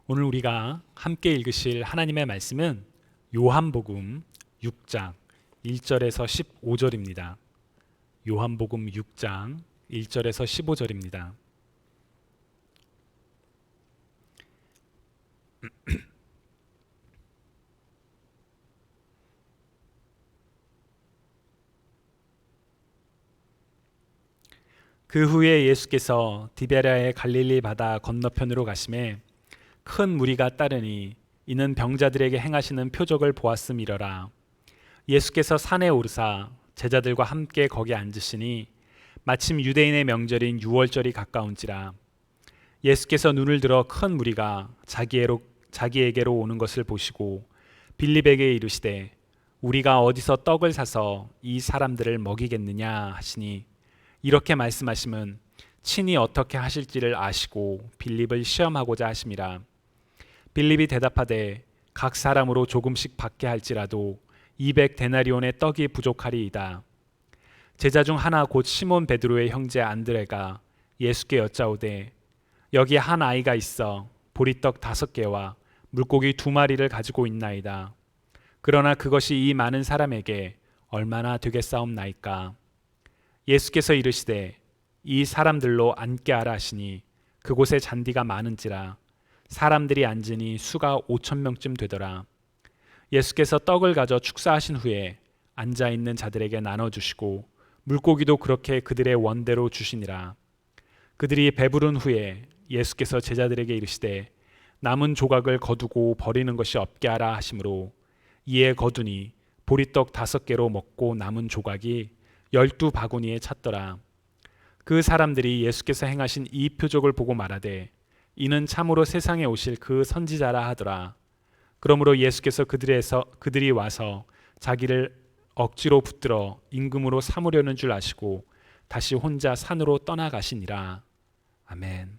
오늘 우리가 함께 읽으실 하나님의 말씀은 요한복음 6장 1절에서 15절입니다. 요한복음 6장 1절에서 15절입니다. 그 후에 예수께서 디베랴의 갈릴리 바다 건너편으로 가심에 큰 무리가 따르니 이는 병자들에게 행하시는 표적을 보았음이러라. 예수께서 산에 오르사 제자들과 함께 거기 앉으시니 마침 유대인의 명절인 유월절이 가까운지라. 예수께서 눈을 들어 큰 무리가 자기에게로 오는 것을 보시고 빌립에게 이르시되 우리가 어디서 떡을 사서 이 사람들을 먹이겠느냐 하시니 이렇게 말씀하심은 친히 어떻게 하실지를 아시고 빌립을 시험하고자 하심이라. 빌립이 대답하되 각 사람으로 조금씩 받게 할지라도 200데나리온의 떡이 부족하리이다. 제자 중 하나 곧 시몬 베드로의 형제 안드레가 예수께 여짜오되 여기 한 아이가 있어 보리떡 5개와 물고기 2마리를 가지고 있나이다. 그러나 그것이 이 많은 사람에게 얼마나 되겠사옵나이까. 예수께서 이르시되 이 사람들로 앉게 하라 하시니 그곳에 잔디가 많은지라 사람들이 앉으니 수가 5,000명쯤 되더라. 예수께서 떡을 가져 축사하신 후에 앉아있는 자들에게 나눠주시고 물고기도 그렇게 그들의 원대로 주시니라. 그들이 배부른 후에 예수께서 제자들에게 이르시되 남은 조각을 거두고 버리는 것이 없게 하라 하시므로 이에 거두니 보리떡 5개로 먹고 남은 조각이 12바구니에 찼더라. 그 사람들이 예수께서 행하신 이 표적을 보고 말하되 이는 참으로 세상에 오실 그 선지자라 하더라. 그러므로 예수께서 그들이 와서 자기를 억지로 붙들어 임금으로 삼으려는 줄 아시고 다시 혼자 산으로 떠나가시니라. 아멘.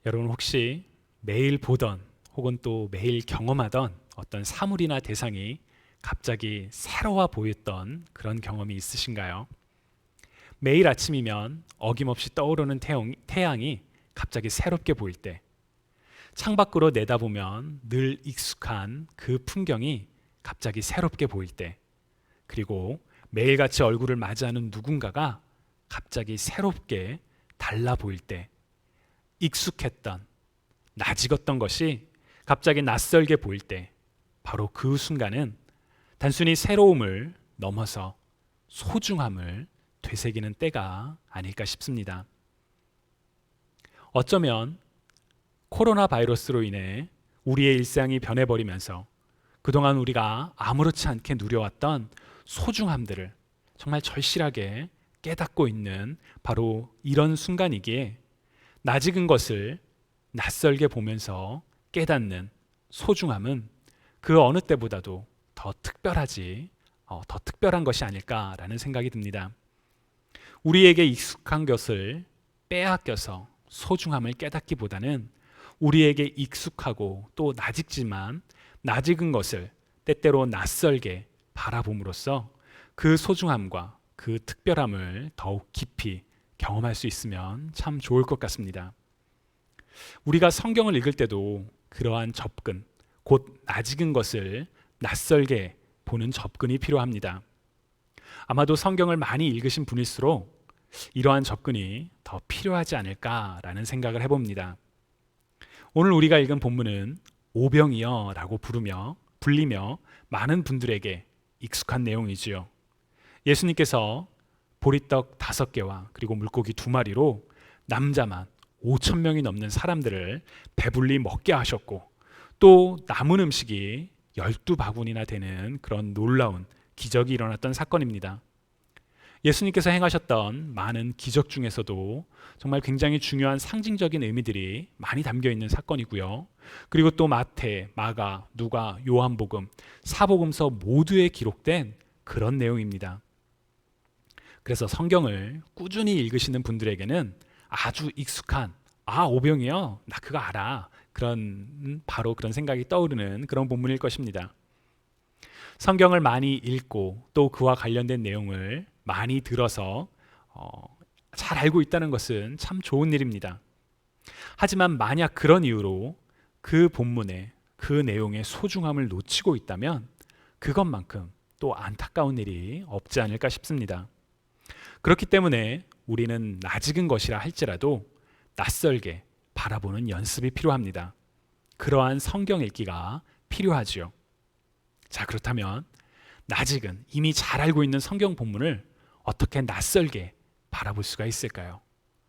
여러분 혹시 매일 보던 혹은 또 매일 경험하던 어떤 사물이나 대상이 갑자기 새로워 보였던 그런 경험이 있으신가요? 매일 아침이면 어김없이 떠오르는 태양이 갑자기 새롭게 보일 때, 창밖으로 내다보면 늘 익숙한 그 풍경이 갑자기 새롭게 보일 때, 그리고 매일같이 얼굴을 맞이하는 누군가가 갑자기 새롭게 달라 보일 때, 익숙했던, 낯익었던 것이 갑자기 낯설게 보일 때, 바로 그 순간은 단순히 새로움을 넘어서 소중함을 되새기는 때가 아닐까 싶습니다. 어쩌면 코로나 바이러스로 인해 우리의 일상이 변해버리면서 그동안 우리가 아무렇지 않게 누려왔던 소중함들을 정말 절실하게 깨닫고 있는 바로 이런 순간이기에 낯익은 것을 낯설게 보면서 깨닫는 소중함은 그 어느 때보다도 더 특별한 것이 아닐까라는 생각이 듭니다. 우리에게 익숙한 것을 빼앗겨서 소중함을 깨닫기보다는 우리에게 익숙하고 또 낯익은 것을 때때로 낯설게 바라봄으로써 그 소중함과 그 특별함을 더욱 깊이 경험할 수 있으면 참 좋을 것 같습니다. 우리가 성경을 읽을 때도 그러한 접근, 곧 낯익은 것을 낯설게 보는 접근이 필요합니다. 아마도 성경을 많이 읽으신 분일수록 이러한 접근이 더 필요하지 않을까라는 생각을 해봅니다. 오늘 우리가 읽은 본문은 오병이어라고 불리며 많은 분들에게 익숙한 내용이지요. 예수님께서 보리떡 5개와 그리고 물고기 2마리로 남자만 5,000명이 넘는 사람들을 배불리 먹게 하셨고 또 남은 음식이 12바구니나 되는 그런 놀라운 기적이 일어났던 사건입니다. 예수님께서 행하셨던 많은 기적 중에서도 정말 굉장히 중요한 상징적인 의미들이 많이 담겨 있는 사건이고요. 그리고 또 마태, 마가, 누가, 요한복음, 사복음서 모두에 기록된 그런 내용입니다. 그래서 성경을 꾸준히 읽으시는 분들에게는 아주 익숙한 오병이요? 나 그거 알아. 바로 그런 생각이 떠오르는 그런 본문일 것입니다. 성경을 많이 읽고 또 그와 관련된 내용을 많이 들어서 잘 알고 있다는 것은 참 좋은 일입니다. 하지만 만약 그런 이유로 그 본문의 그 내용의 소중함을 놓치고 있다면 그것만큼 또 안타까운 일이 없지 않을까 싶습니다. 그렇기 때문에 우리는 낯익은 것이라 할지라도 낯설게 바라보는 연습이 필요합니다. 그러한 성경 읽기가 필요하지요. 자, 그렇다면 낯익은 이미 잘 알고 있는 성경 본문을 어떻게 낯설게 바라볼 수가 있을까요?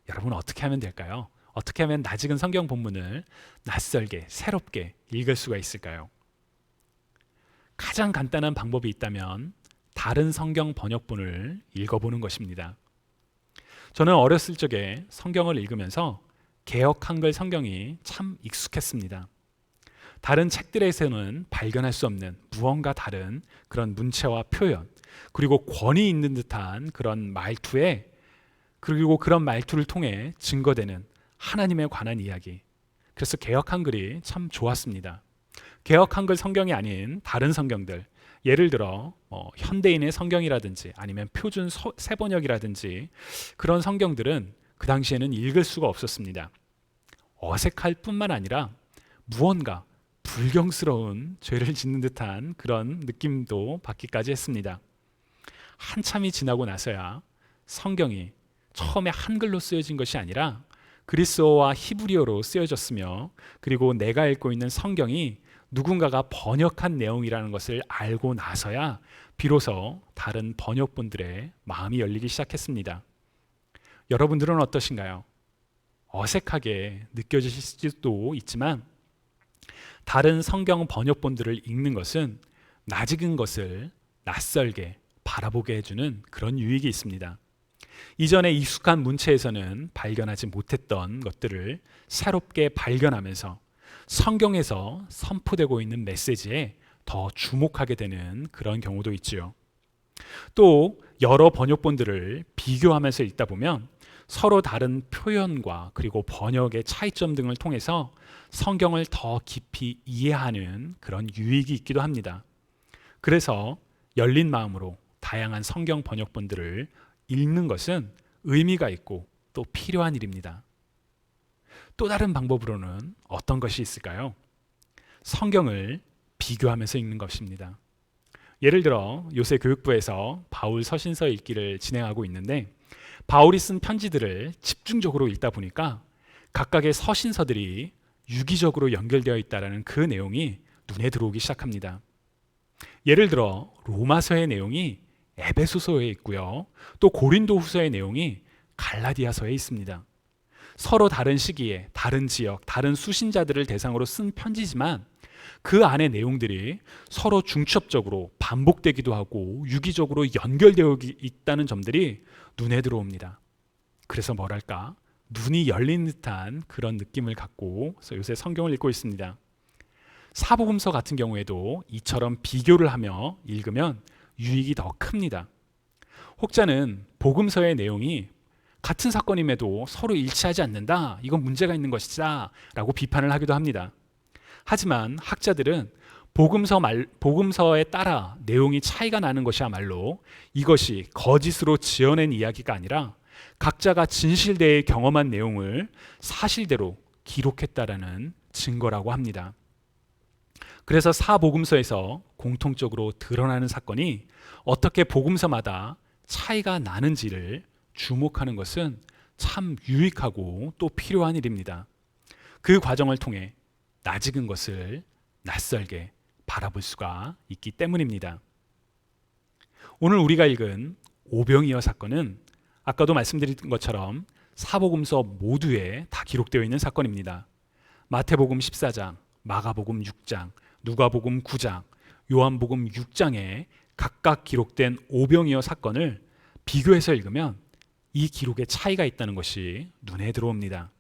여러분 어떻게 하면 될까요? 어떻게 하면 낯익은 성경 본문을 낯설게 새롭게 읽을 수가 있을까요? 가장 간단한 방법이 있다면 다른 성경 번역본을 읽어보는 것입니다. 저는 어렸을 적에 성경을 읽으면서 개역 한글 성경이 참 익숙했습니다. 다른 책들에서는 발견할 수 없는 무언가 다른 그런 문체와 표현, 그리고 권위 있는 듯한 그런 말투에, 그리고 그런 말투를 통해 증거되는 하나님에 관한 이야기. 그래서 개역 한글이 참 좋았습니다. 개역 한글 성경이 아닌 다른 성경들, 예를 들어 현대인의 성경이라든지 아니면 표준 세번역이라든지 그런 성경들은 그 당시에는 읽을 수가 없었습니다. 어색할 뿐만 아니라 무언가 불경스러운 죄를 짓는 듯한 그런 느낌도 받기까지 했습니다. 한참이 지나고 나서야 성경이 처음에 한글로 쓰여진 것이 아니라 그리스어와 히브리어로 쓰여졌으며, 그리고 내가 읽고 있는 성경이 누군가가 번역한 내용이라는 것을 알고 나서야 비로소 다른 번역본들의 마음이 열리기 시작했습니다. 여러분들은 어떠신가요? 어색하게 느껴지실 수도 있지만 다른 성경 번역본들을 읽는 것은 낯익은 것을 낯설게 바라보게 해주는 그런 유익이 있습니다. 이전에 익숙한 문체에서는 발견하지 못했던 것들을 새롭게 발견하면서 성경에서 선포되고 있는 메시지에 더 주목하게 되는 그런 경우도 있지요. 또 여러 번역본들을 비교하면서 읽다 보면 서로 다른 표현과 그리고 번역의 차이점 등을 통해서 성경을 더 깊이 이해하는 그런 유익이 있기도 합니다. 그래서 열린 마음으로 다양한 성경 번역본들을 읽는 것은 의미가 있고 또 필요한 일입니다. 또 다른 방법으로는 어떤 것이 있을까요? 성경을 비교하면서 읽는 것입니다. 예를 들어 요새 교육부에서 바울 서신서 읽기를 진행하고 있는데, 바울이 쓴 편지들을 집중적으로 읽다 보니까 각각의 서신서들이 유기적으로 연결되어 있다는 그 내용이 눈에 들어오기 시작합니다. 예를 들어 로마서의 내용이 에베소서에 있고요, 또 고린도후서의 내용이 갈라디아서에 있습니다. 서로 다른 시기에 다른 지역, 다른 수신자들을 대상으로 쓴 편지지만 그 안의 내용들이 서로 중첩적으로 반복되기도 하고 유기적으로 연결되어 있다는 점들이 눈에 들어옵니다. 그래서 뭐랄까, 눈이 열린 듯한 그런 느낌을 갖고 요새 성경을 읽고 있습니다. 사복음서 같은 경우에도 이처럼 비교를 하며 읽으면 유익이 더 큽니다. 혹자는 복음서의 내용이 같은 사건임에도 서로 일치하지 않는다, 이건 문제가 있는 것이다 라고 비판을 하기도 합니다. 하지만 학자들은 복음서에 따라 내용이 차이가 나는 것이야말로 이것이 거짓으로 지어낸 이야기가 아니라 각자가 진실되에 경험한 내용을 사실대로 기록했다라는 증거라고 합니다. 그래서 사복음서에서 공통적으로 드러나는 사건이 어떻게 복음서마다 차이가 나는지를 주목하는 것은 참 유익하고 또 필요한 일입니다. 그 과정을 통해 낯익은 것을 낯설게 바라볼 수가 있기 때문입니다. 오늘 우리가 읽은 오병이어 사건은 아까도 말씀드린 것처럼 사복음서 모두에 다 기록되어 있는 사건입니다. 마태복음 14장, 마가복음 6장, 누가복음 9장, 요한복음 6장에 각각 기록된 오병이어 사건을 비교해서 읽으면 이 기록에 차이가 있다는 것이 눈에 들어옵니다.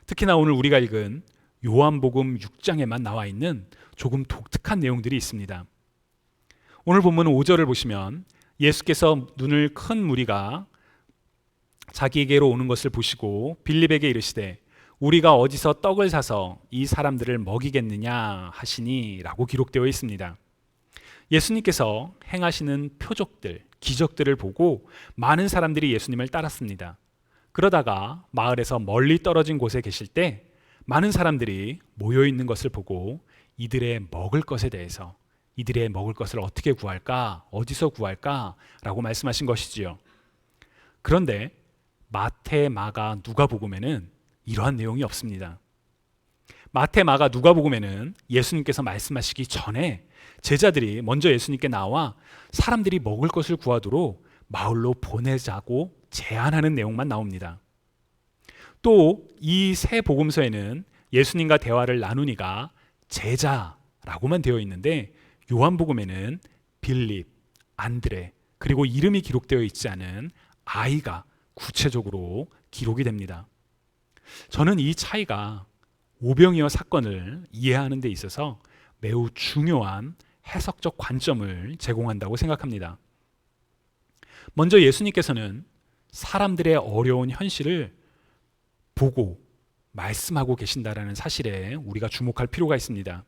특히나 오늘 우리가 읽은 요한복음 6장에만 나와 있는 조금 독특한 내용들이 있습니다. 오늘 본문 5절을 보시면 예수께서 눈을 큰 무리가 자기에게로 오는 것을 보시고 빌립에게 이르시되 우리가 어디서 떡을 사서 이 사람들을 먹이겠느냐 하시니 라고 기록되어 있습니다. 예수님께서 행하시는 표적들, 기적들을 보고 많은 사람들이 예수님을 따랐습니다. 그러다가 마을에서 멀리 떨어진 곳에 계실 때 많은 사람들이 모여 있는 것을 보고 이들의 먹을 것에 대해서 이들의 먹을 것을 어떻게 구할까? 어디서 구할까? 라고 말씀하신 것이지요. 그런데 마태, 마가, 누가복음에는 이러한 내용이 없습니다. 마태, 마가, 누가복음에는 예수님께서 말씀하시기 전에 제자들이 먼저 예수님께 나와 사람들이 먹을 것을 구하도록 마을로 보내자고 제안하는 내용만 나옵니다. 또 이 세 복음서에는 예수님과 대화를 나누니가 제자라고만 되어 있는데 요한복음에는 빌립, 안드레, 그리고 이름이 기록되어 있지 않은 아이가 구체적으로 기록이 됩니다. 저는 이 차이가 오병이어 사건을 이해하는 데 있어서 매우 중요한 해석적 관점을 제공한다고 생각합니다. 먼저 예수님께서는 사람들의 어려운 현실을 보고 말씀하고 계신다라는 사실에 우리가 주목할 필요가 있습니다.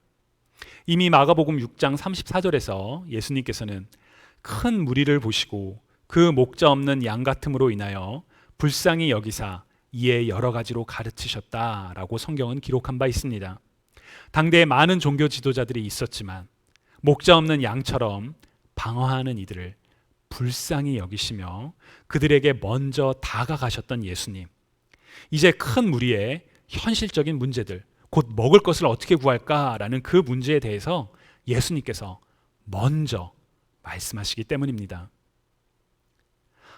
이미 마가복음 6장 34절에서 예수님께서는 큰 무리를 보시고 그 목자 없는 양 같음으로 인하여 불쌍히 여기사 이에 여러 가지로 가르치셨다라고 성경은 기록한 바 있습니다. 당대에 많은 종교 지도자들이 있었지만 목자 없는 양처럼 방황하는 이들을 불쌍히 여기시며 그들에게 먼저 다가가셨던 예수님. 이제 큰 무리의 현실적인 문제들, 곧 먹을 것을 어떻게 구할까라는 그 문제에 대해서 예수님께서 먼저 말씀하시기 때문입니다.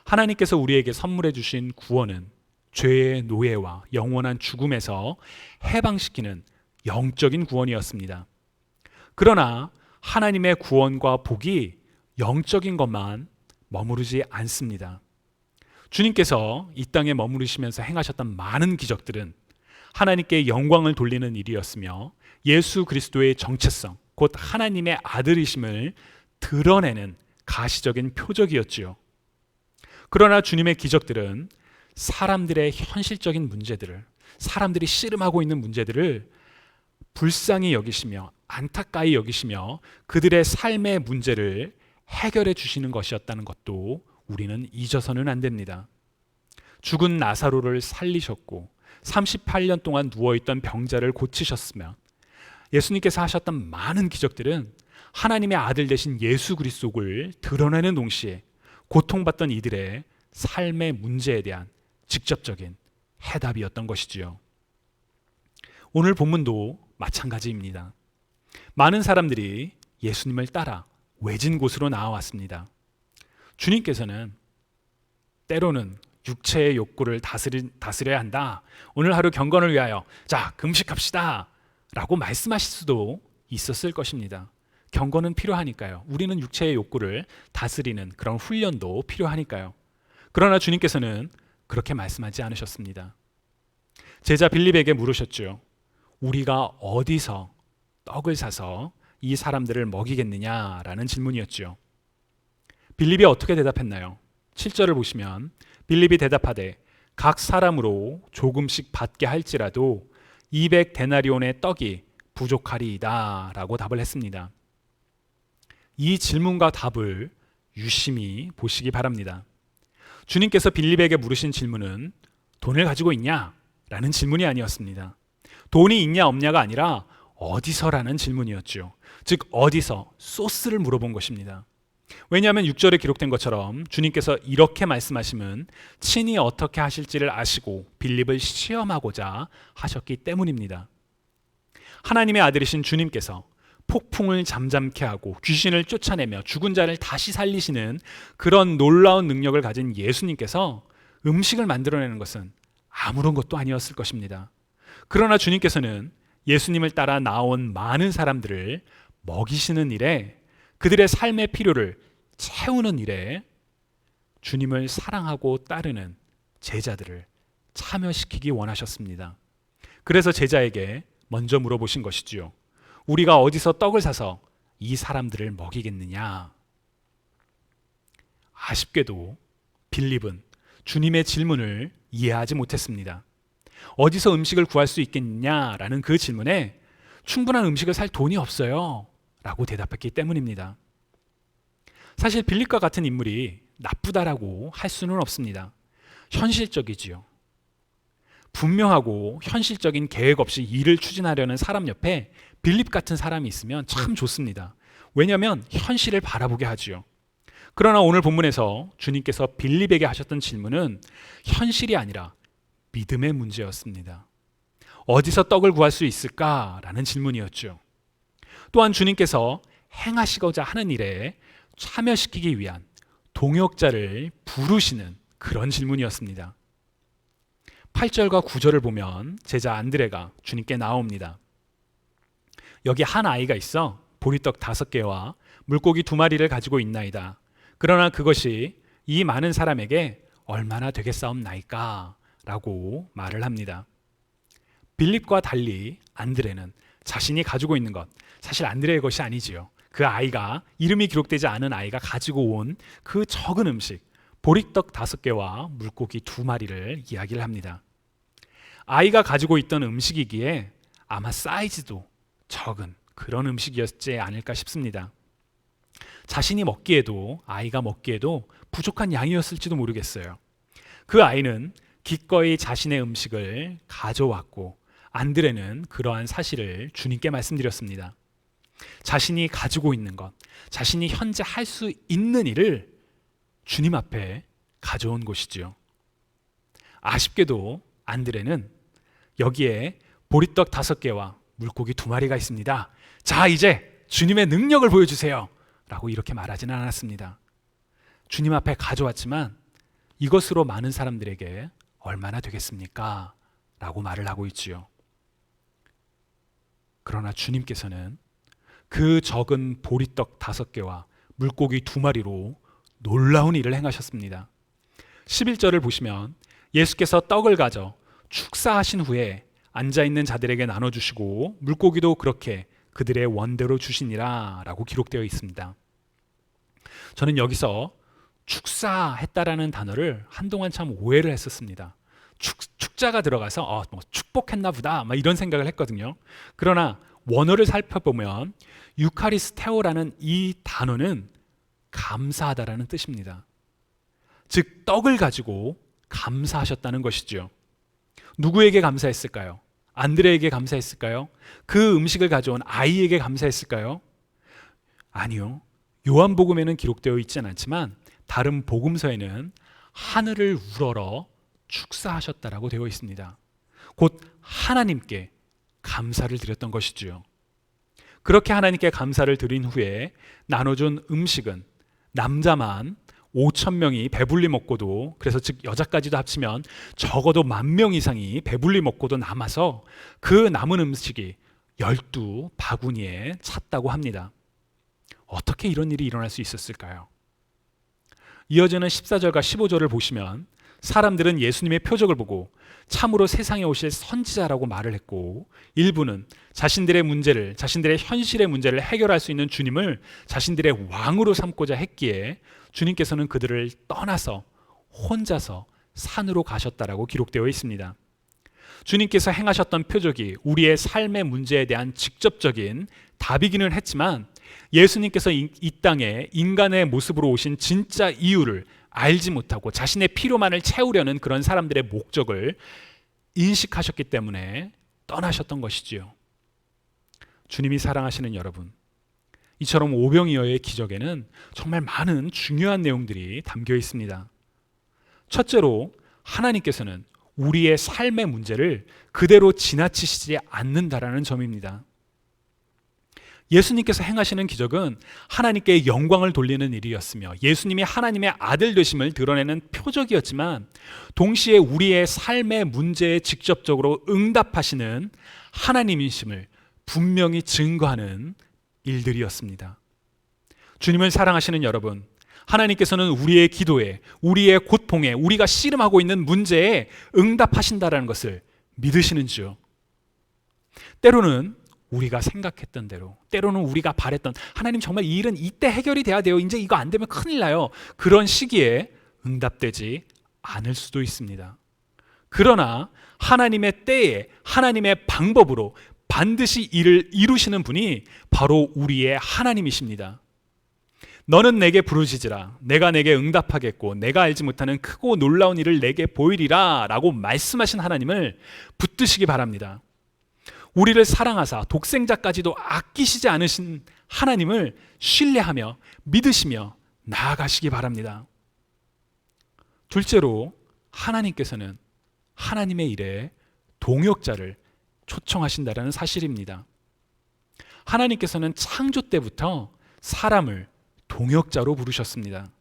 하나님께서 우리에게 선물해 주신 구원은 죄의 노예와 영원한 죽음에서 해방시키는 영적인 구원이었습니다. 그러나 하나님의 구원과 복이 영적인 것만 머무르지 않습니다. 주님께서 이 땅에 머무르시면서 행하셨던 많은 기적들은 하나님께 영광을 돌리는 일이었으며 예수 그리스도의 정체성, 곧 하나님의 아들이심을 드러내는 가시적인 표적이었지요. 그러나 주님의 기적들은 사람들의 현실적인 문제들을, 사람들이 씨름하고 있는 문제들을 불쌍히 여기시며 안타까이 여기시며 그들의 삶의 문제를 해결해 주시는 것이었다는 것도 우리는 잊어서는 안 됩니다. 죽은 나사로를 살리셨고 38년 동안 누워있던 병자를 고치셨으며 예수님께서 하셨던 많은 기적들은 하나님의 아들 되신 예수 그리스도를 드러내는 동시에 고통받던 이들의 삶의 문제에 대한 직접적인 해답이었던 것이지요. 오늘 본문도 마찬가지입니다. 많은 사람들이 예수님을 따라 외진 곳으로 나와왔습니다. 주님께서는 때로는 육체의 욕구를 다스려야 한다. 오늘 하루 경건을 위하여 자, 금식합시다 라고 말씀하실 수도 있었을 것입니다. 경건은 필요하니까요. 우리는 육체의 욕구를 다스리는 그런 훈련도 필요하니까요. 그러나 주님께서는 그렇게 말씀하지 않으셨습니다. 제자 빌립에게 물으셨죠. 우리가 어디서 떡을 사서 이 사람들을 먹이겠느냐라는 질문이었죠. 빌립이 어떻게 대답했나요? 7절을 보시면 빌립이 대답하되 각 사람으로 조금씩 받게 할지라도 200데나리온의 떡이 부족하리이다 라고 답을 했습니다. 이 질문과 답을 유심히 보시기 바랍니다. 주님께서 빌립에게 물으신 질문은 돈을 가지고 있냐? 라는 질문이 아니었습니다. 돈이 있냐 없냐가 아니라 어디서라는 질문이었죠. 즉 어디서 소스를 물어본 것입니다. 왜냐하면 6절에 기록된 것처럼 주님께서 이렇게 말씀하시면 친히 어떻게 하실지를 아시고 빌립을 시험하고자 하셨기 때문입니다. 하나님의 아들이신 주님께서 폭풍을 잠잠케 하고 귀신을 쫓아내며 죽은 자를 다시 살리시는 그런 놀라운 능력을 가진 예수님께서 음식을 만들어내는 것은 아무런 것도 아니었을 것입니다. 그러나 주님께서는 예수님을 따라 나온 많은 사람들을 먹이시는 일에, 그들의 삶의 필요를 채우는 일에 주님을 사랑하고 따르는 제자들을 참여시키기 원하셨습니다. 그래서 제자에게 먼저 물어보신 것이지요. 우리가 어디서 떡을 사서 이 사람들을 먹이겠느냐? 아쉽게도 빌립은 주님의 질문을 이해하지 못했습니다. 어디서 음식을 구할 수 있겠냐라는 그 질문에 충분한 음식을 살 돈이 없어요 라고 대답했기 때문입니다. 사실 빌립과 같은 인물이 나쁘다라고 할 수는 없습니다. 현실적이지요. 분명하고 현실적인 계획 없이 일을 추진하려는 사람 옆에 빌립 같은 사람이 있으면 참 좋습니다. 왜냐하면 현실을 바라보게 하지요. 그러나 오늘 본문에서 주님께서 빌립에게 하셨던 질문은 현실이 아니라 믿음의 문제였습니다. 어디서 떡을 구할 수 있을까라는 질문이었죠. 또한 주님께서 행하시고자 하는 일에 참여시키기 위한 동역자를 부르시는 그런 질문이었습니다. 8절과 9절을 보면 제자 안드레가 주님께 나옵니다. 여기 한 아이가 있어 보리떡 5개와 물고기 2마리를 가지고 있나이다. 그러나 그것이 이 많은 사람에게 얼마나 되겠사옵나이까? 라고 말을 합니다. 빌립과 달리 안드레는 자신이 가지고 있는 것, 사실 안드레의 것이 아니지요. 그 아이가, 이름이 기록되지 않은 아이가 가지고 온 그 적은 음식, 보리떡 5개와 물고기 2마리를 이야기를 합니다. 아이가 가지고 있던 음식이기에 아마 사이즈도 적은 그런 음식이었지 않을까 싶습니다. 자신이 먹기에도, 아이가 먹기에도 부족한 양이었을지도 모르겠어요. 그 아이는 기꺼이 자신의 음식을 가져왔고 안드레는 그러한 사실을 주님께 말씀드렸습니다. 자신이 가지고 있는 것, 자신이 현재 할 수 있는 일을 주님 앞에 가져온 것이지요. 아쉽게도 안드레는 여기에 보리떡 5개와 물고기 2마리가 있습니다. 자, 이제 주님의 능력을 보여주세요 라고 이렇게 말하지는 않았습니다. 주님 앞에 가져왔지만 이것으로 많은 사람들에게 얼마나 되겠습니까? 라고 말을 하고 있지요. 그러나 주님께서는 그 적은 보리떡 5개와 물고기 2마리로 놀라운 일을 행하셨습니다. 11절을 보시면 예수께서 떡을 가져 축사하신 후에 앉아있는 자들에게 나눠주시고 물고기도 그렇게 그들의 원대로 주시니라 라고 기록되어 있습니다. 저는 여기서 축사했다라는 단어를 한동안 참 오해를 했었습니다. 축자가 들어가서 뭐 축복했나 보다 막 이런 생각을 했거든요. 그러나 원어를 살펴보면 유카리스테오라는 이 단어는 감사하다라는 뜻입니다. 즉 떡을 가지고 감사하셨다는 것이죠. 누구에게 감사했을까요? 안드레에게 감사했을까요? 그 음식을 가져온 아이에게 감사했을까요? 아니요. 요한복음에는 기록되어 있지는 않지만 다른 복음서에는 하늘을 우러러 축사하셨다라고 되어 있습니다. 곧 하나님께 감사를 드렸던 것이지요. 그렇게 하나님께 감사를 드린 후에 나눠준 음식은 남자만 5,000명이 배불리 먹고도, 그래서 즉 여자까지도 합치면 적어도 10,000명 이상이 배불리 먹고도 남아서 그 남은 음식이 12바구니에 찼다고 합니다. 어떻게 이런 일이 일어날 수 있었을까요? 이어지는 14절과 15절을 보시면 사람들은 예수님의 표적을 보고 참으로 세상에 오실 선지자라고 말을 했고, 일부는 자신들의 문제를, 자신들의 현실의 문제를 해결할 수 있는 주님을 자신들의 왕으로 삼고자 했기에 주님께서는 그들을 떠나서 혼자서 산으로 가셨다라고 기록되어 있습니다. 주님께서 행하셨던 표적이 우리의 삶의 문제에 대한 직접적인 답이기는 했지만 예수님께서 이 땅에 인간의 모습으로 오신 진짜 이유를 알지 못하고 자신의 필요만을 채우려는 그런 사람들의 목적을 인식하셨기 때문에 떠나셨던 것이지요. 주님이 사랑하시는 여러분, 이처럼 오병이어의 기적에는 정말 많은 중요한 내용들이 담겨 있습니다. 첫째로 하나님께서는 우리의 삶의 문제를 그대로 지나치시지 않는다라는 점입니다. 예수님께서 행하시는 기적은 하나님께 영광을 돌리는 일이었으며 예수님이 하나님의 아들 되심을 드러내는 표적이었지만 동시에 우리의 삶의 문제에 직접적으로 응답하시는 하나님이심을 분명히 증거하는 일들이었습니다. 주님을 사랑하시는 여러분, 하나님께서는 우리의 기도에, 우리의 고통에, 우리가 씨름하고 있는 문제에 응답하신다는 것을 믿으시는지요? 때로는 우리가 생각했던 대로, 때로는 우리가 바랬던, 하나님 정말 이 일은 이때 해결이 돼야 돼요, 이제 이거 안 되면 큰일 나요, 그런 시기에 응답되지 않을 수도 있습니다. 그러나 하나님의 때에 하나님의 방법으로 반드시 일을 이루시는 분이 바로 우리의 하나님이십니다. 너는 내게 부르짖으라. 내가 내게 응답하겠고 내가 알지 못하는 크고 놀라운 일을 내게 보이리라 라고 말씀하신 하나님을 붙드시기 바랍니다. 우리를 사랑하사 독생자까지도 아끼시지 않으신 하나님을 신뢰하며 믿으시며 나아가시기 바랍니다. 둘째로, 하나님께서는 하나님의 일에 동역자를 초청하신다는 사실입니다. 하나님께서는 창조 때부터 사람을 동역자로 부르셨습니다.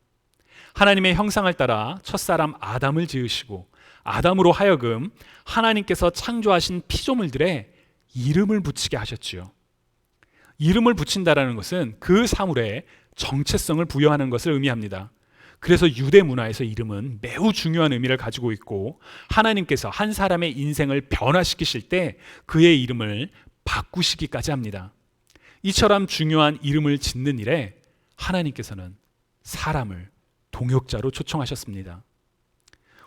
하나님의 형상을 따라 첫사람 아담을 지으시고 아담으로 하여금 하나님께서 창조하신 피조물들의 이름을 붙이게 하셨지요. 이름을 붙인다라는 것은 그 사물에 정체성을 부여하는 것을 의미합니다. 그래서 유대 문화에서 이름은 매우 중요한 의미를 가지고 있고, 하나님께서 한 사람의 인생을 변화시키실 때 그의 이름을 바꾸시기까지 합니다. 이처럼 중요한 이름을 짓는 일에 하나님께서는 사람을 동역자로 초청하셨습니다.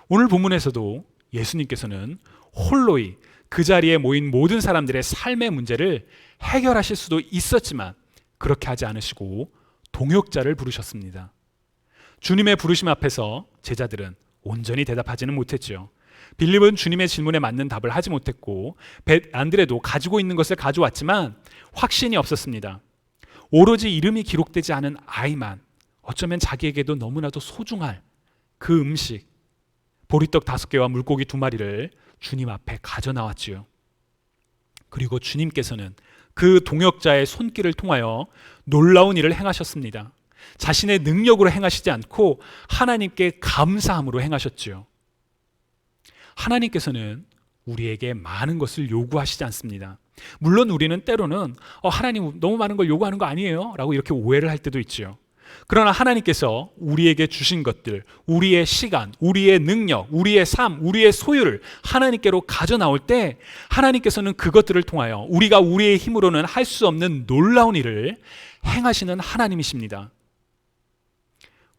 오늘 본문에서도 예수님께서는 홀로이 그 자리에 모인 모든 사람들의 삶의 문제를 해결하실 수도 있었지만 그렇게 하지 않으시고 동역자를 부르셨습니다. 주님의 부르심 앞에서 제자들은 온전히 대답하지는 못했죠. 빌립은 주님의 질문에 맞는 답을 하지 못했고, 안드레도 가지고 있는 것을 가져왔지만 확신이 없었습니다. 오로지 이름이 기록되지 않은 아이만, 어쩌면 자기에게도 너무나도 소중할 그 음식, 보리떡 5개와 물고기 2마리를 주님 앞에 가져 나왔지요. 그리고 주님께서는 그 동역자의 손길을 통하여 놀라운 일을 행하셨습니다. 자신의 능력으로 행하시지 않고 하나님께 감사함으로 행하셨지요. 하나님께서는 우리에게 많은 것을 요구하시지 않습니다. 물론 우리는 때로는 하나님 너무 많은 걸 요구하는 거 아니에요? 라고 이렇게 오해를 할 때도 있지요. 그러나 하나님께서 우리에게 주신 것들, 우리의 시간, 우리의 능력, 우리의 삶, 우리의 소유를 하나님께로 가져 나올 때 하나님께서는 그것들을 통하여 우리가 우리의 힘으로는 할 수 없는 놀라운 일을 행하시는 하나님이십니다.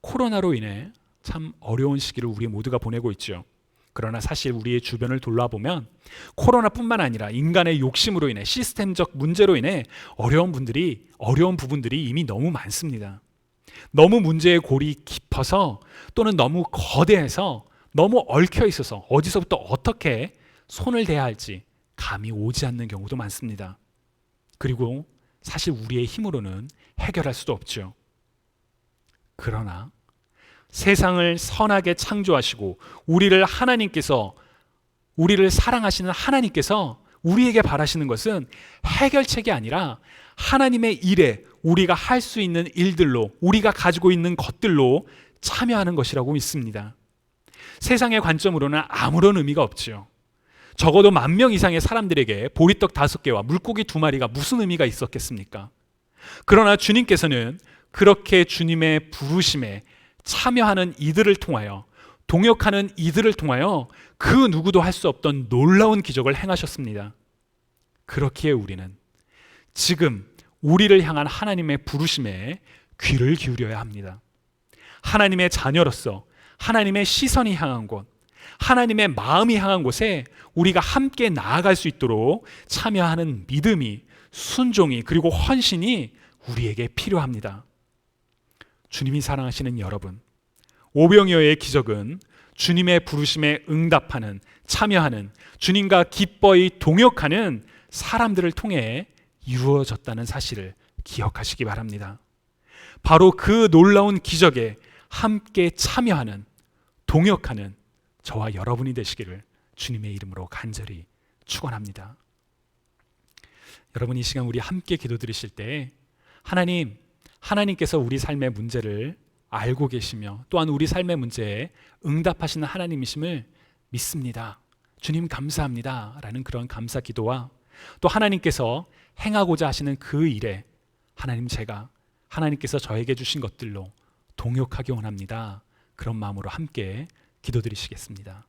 코로나로 인해 참 어려운 시기를 우리 모두가 보내고 있죠. 그러나 사실 우리의 주변을 돌아보면 코로나뿐만 아니라 인간의 욕심으로 인해, 시스템적 문제로 인해 어려운 부분들이 이미 너무 많습니다. 너무 문제의 골이 깊어서, 또는 너무 거대해서, 너무 얽혀 있어서 어디서부터 어떻게 손을 대야 할지 감이 오지 않는 경우도 많습니다. 그리고 사실 우리의 힘으로는 해결할 수도 없죠. 그러나 세상을 선하게 창조하시고 우리를 사랑하시는 하나님께서 우리에게 바라시는 것은 해결책이 아니라 하나님의 일에 우리가 할 수 있는 일들로, 우리가 가지고 있는 것들로 참여하는 것이라고 믿습니다. 세상의 관점으로는 아무런 의미가 없지요. 적어도 10,000명 이상의 사람들에게 보리떡 5개와 물고기 2마리가 무슨 의미가 있었겠습니까? 그러나 주님께서는 그렇게 주님의 부르심에 참여하는 이들을 통하여, 동역하는 이들을 통하여 그 누구도 할 수 없던 놀라운 기적을 행하셨습니다. 그렇기에 우리는 지금 우리를 향한 하나님의 부르심에 귀를 기울여야 합니다. 하나님의 자녀로서 하나님의 시선이 향한 곳, 하나님의 마음이 향한 곳에 우리가 함께 나아갈 수 있도록 참여하는 믿음이, 순종이, 그리고 헌신이 우리에게 필요합니다. 주님이 사랑하시는 여러분, 오병이어의 기적은 주님의 부르심에 응답하는, 참여하는, 주님과 기꺼이 동역하는 사람들을 통해 이루어졌다는 사실을 기억하시기 바랍니다. 바로 그 놀라운 기적에 함께 참여하는, 동역하는 저와 여러분이 되시기를 주님의 이름으로 간절히 축원합니다. 여러분, 이 시간 우리 함께 기도드리실 때 하나님께서 우리 삶의 문제를 알고 계시며 또한 우리 삶의 문제에 응답하시는 하나님이심을 믿습니다. 주님 감사합니다 라는 그런 감사 기도와, 또 하나님께서 행하고자 하시는 그 일에 제가 하나님께서 저에게 주신 것들로 동역하기 원합니다. 그런 마음으로 함께 기도드리시겠습니다.